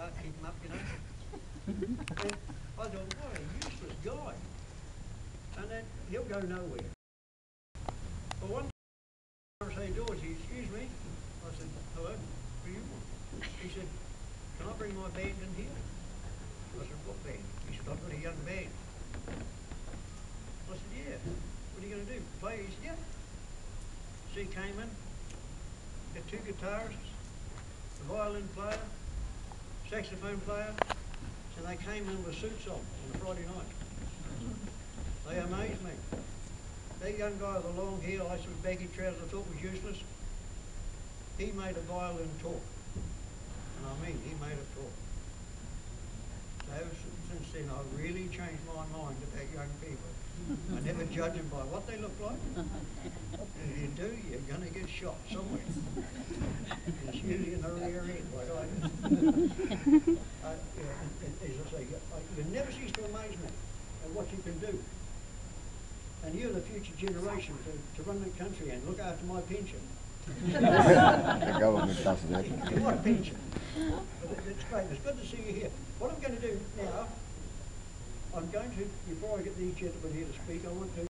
start keep him up, you know. And I thought, what a useless guy. And then he'll go nowhere. But one time I say, George, excuse me. I said, hello, who do you want? He said, can I bring my band in here? I said, what band? He said, I've got a young band. I said, yeah. What are you going to do? Play? He said, yeah. So he came in, had 2 guitarists, a violin player, saxophone player, and they came in with suits on a Friday night. They amazed me. That young guy with the long hair, I sort of baggy trousers I thought was useless, he made a violin talk. And I mean, he made it talk. So since then, I really changed my mind about young people. I never judge them by what they look like. If you do, you're going to get shot somewhere. It's usually in the rear end, like I did. As I say, you never cease to amaze me at what you can do. And you're the future generation to run the country and look after my pension. The government does that. What pension? But it's great. It's good to see you here. What I'm going to do now, I'm going to, before I get these gentlemen here to speak, I want to